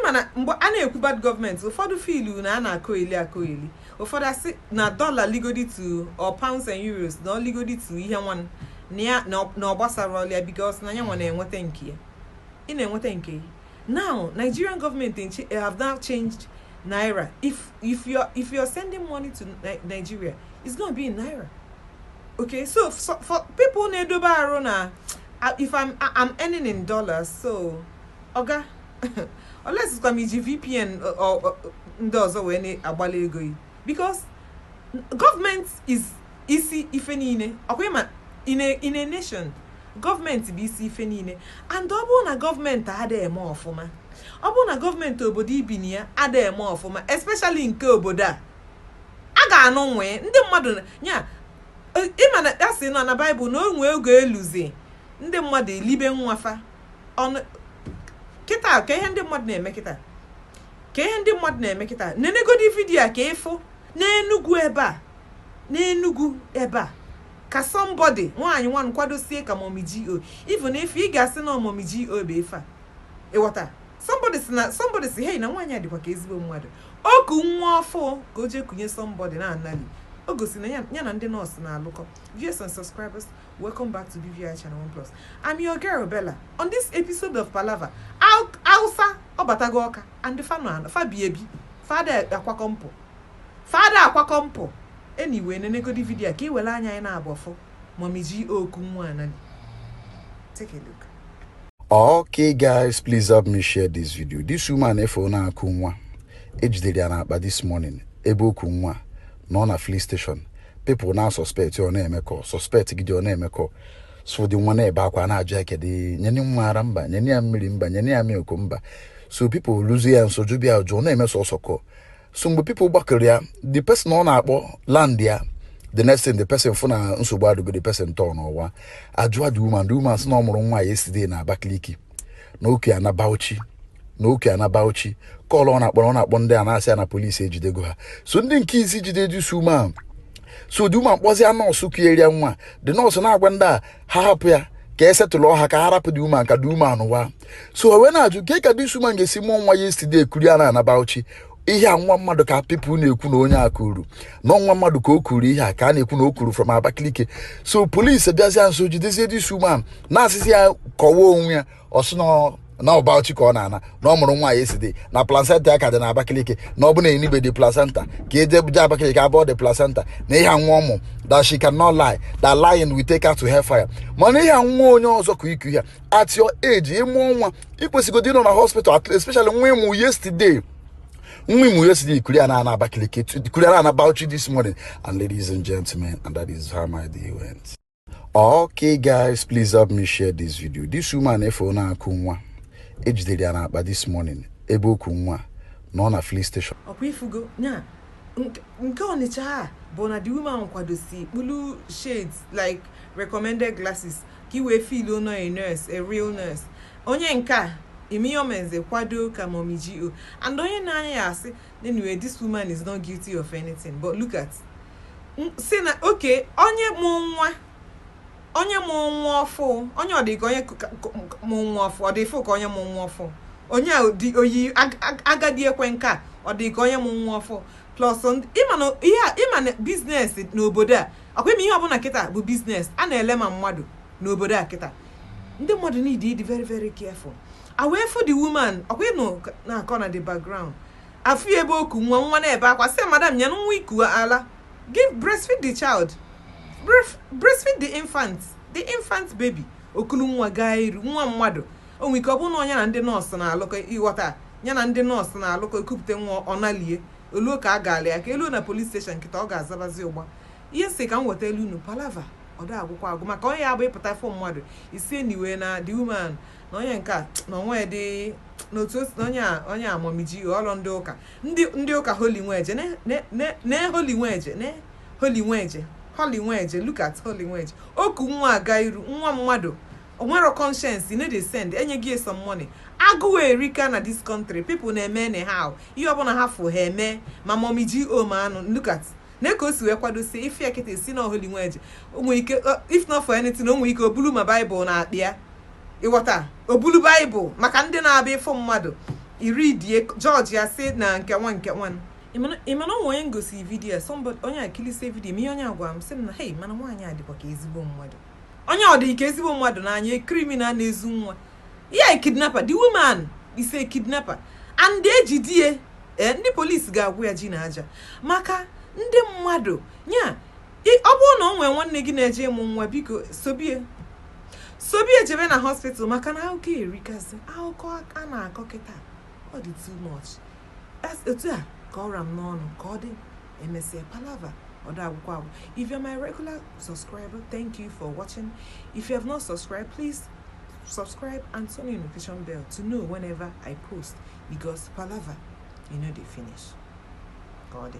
imana mbo ana ekwu bad government ụfọdụ feel na ana akọ eli ụfọdụ asị na dollar ligodi to or pounds and euros na ligodi to ihe nwan na ọgbasara ọlịa because na ya nwa na-enweta nke ya ị na-enweta nke ya. Now Nigerian government have now changed naira. If you're sending money to Nigeria, it's going to be in naira. Okay, so for people na edoba arụ na if I'm earning in dollars, so oga unless it's come VPN or ndozo we na agbala ego yi, because government is isi ife niile. Okay, in a nation, government be isi ife niile, and ọ na government ada eme ọfụma, ọ na government obodo ibini ya ada eme ọfụma, especially nke obodo a ga-anụ nwe ndị mmadụ nya ịma na asị na Bible na onwe oge eluzi ndị mmadụ elibe nwafa ọnụ kịta. Ka ihe ndị mmadụ na-eme kịta, ka ihe ndị mmadụ na-eme kịta, nenegodi vidiyo ka ịfụ n'Enugu ebe a ka somebody nwaanyị nwan kwadosie ka Mommy G.O. even if ị ga-asị na Mommy G.O. bụ ife a ịghọta, somebody si hey na nwaanyị a dịkwa ka ezigbo mmadụ, oku nwa ọfụ ka o jee kunye somebody na anali o gosi na ya na ndị nọọsụ na-alụkọ. Viewers and subscribers, welcome back to BVI Channel 1+. I'm your girl Bella. On this episode of Palava, Hausa Obatago Ọka and the Fabiabi Father Akwakompo. Anyway, nenegodi video ka iwele anya anyị na-abọfọ Mommy G.O. kunwa anali. Take a look. Okay guys, please help me share this video. This woman efo na kunwa ejidere ya na-akpa this morning ebe okunwa no na police station. People now suspect you na-emekọ, suspect gidi ọ na-emekọ. So the one ebe akwa na aja kede nyeni nwara mba, nyeni ya mmiri mba, nyeni ya milk mba. So people lose ya nso jubia ojo na emeso soko. So mgbe people gbakere ya, the person ọ na-akpọ land ya, the next thing the person funa nsogbu adugo the person turn ọwa ajụa the woman sị na ọ mụrụ nwa yesterday na Abakaliki na oke ana Bauchi call ọ na-akpọ ndị a na-asị na police ejidego ha. So ndị nke isi jide this woman, so the woman kpọzi ya nọọsụ kieria nwa, the nọọsụ na-agwa ndị a ha hapụ ya ka esetụlụ ha ka ha rapụ the woman ka the woman wa. So we na-ajụ ka this woman ga-esi mụọ nwa yesterday kuri ana na Bauchi. Ihe a nwa mmadụ ka people na-ekwu na onye akuru no nwa mmadụ ka o kuru ihe a ka na-ekwu na o kuru from Abakaliki. So police bịazịa nso jidezie this woman na asịsị ya kọwa onwe ya ọsụ na Bauchi ka ọ na-ana na ọ mụrụ nwa yesterday na placenta ka dị na Abakaliki na ọ bụ na enibe the placenta ka ejebuja Abakaliki abụọ the placenta na ihe nwa ọmụ that she cannot lie, that lying will take her to hellfire. Mana ihe nwa onye ọzọ ka iku ihe at your age ịmụ nwa ikwesịgo dị nọ na hospital, especially nwa ịmụ yesterday. Yesterday, Kuriana Abakaliki, Kuriana Bauchi this morning. And ladies and gentlemen, and that is how my day went. Okay, guys, please help me share this video. This woman, efo na kunwa, ejidere ya na-akpa this morning, ebe okunwa, no na police station. Okwifugo, nya, nke Onitsha bụ na the woman kwadosi blue shades like recommended glasses. Ki we feel no a nurse, a real nurse. Onye nka. Imiyomeze kwado ka Mommy G.O. And onye na-anya ya asị, anyway, this woman is not guilty of anything. But look at, say na okay, onye mụ nwa ọfụ, onye ọ dị ka onye mụ nwa ọfụ, ọ dị fụ ka onye mụ nwa ọfụ. Onye dị oyi agadi ekwe nka, ọ dị ka onye mụ nwa ọfụ. Plus ịma na business n'obodo a, akwa ime ihe ọbụla kịta bụ business, a na-ele ma mmadụ n'obodo a kịta. Ndị mmadụ need to be very very careful. Away for the woman, okay, no, na corner the background. I feel able to one ebe akwa say madam nya no wiku ala. Give breastfeed the child. Breastfeed the infant baby. Okunu nwa gairu nwa mmadu. O nwike obu no nya na ndị nurse na alụkọ iwota. Nya na ndị nurse na alụkọ ekupute nwa onalie. Olu ka agale ya ka elu na police station kita ọ ga-azabazi ụgba. Ihe se ka m weta elu nu palava. Oda agwụkwa agụ maka onye abụ ịpụta fọ mmadụ. Isi anyway na the woman na onye nka na onwe dị n'otu onye a Mommy G.O. ọlọ ndị ụka holy nweje holy nweje look at holy nweje oku nwa aga iru nwa mmadụ onwero conscience no dey send enye gị some money agụụ erika na this country people na-eme anyhow ihe ọbụla ha fụ ha eme ma Mommy G.O. ma anụ look at na-eko o si wee kwadosi ife ya kịta esi na holy nweje onwe ike if not for anything onwe ike obulu ma Bible na akpịa ịghọta obulu Bible maka ndị na-abịa ịfụ mmadụ Iridi George ya said na nke one. Imana onwe ngosi video somebody onye akili say video mi onye agwa am say na hey mana nwanya adikwa ka ezigbo mmadu. Onye odi ka ezigbo mmadu na anya criminal na ezu nwa. Yeah, a kidnapper. The woman is a kidnapper. And the ejidie ndị police ga-agwụ ya ji na aja. Maka ndị mmadu nya ọ bụ na onwe nwanne gị na-eje ịmụ nwa biko sobie jebe na hospital maka na akụkọ erikazi akụkọ a na-akọ kịta ọ dị too much. That's otu a ka ọra m n'ọnụ ka ọ dị emesịa palava ọ dị agwụkwọ agwụ. If you're my regular subscriber, thank you for watching. If you have not subscribed, please subscribe and turn on your notification bell to know whenever I post, because palava, they finish. God.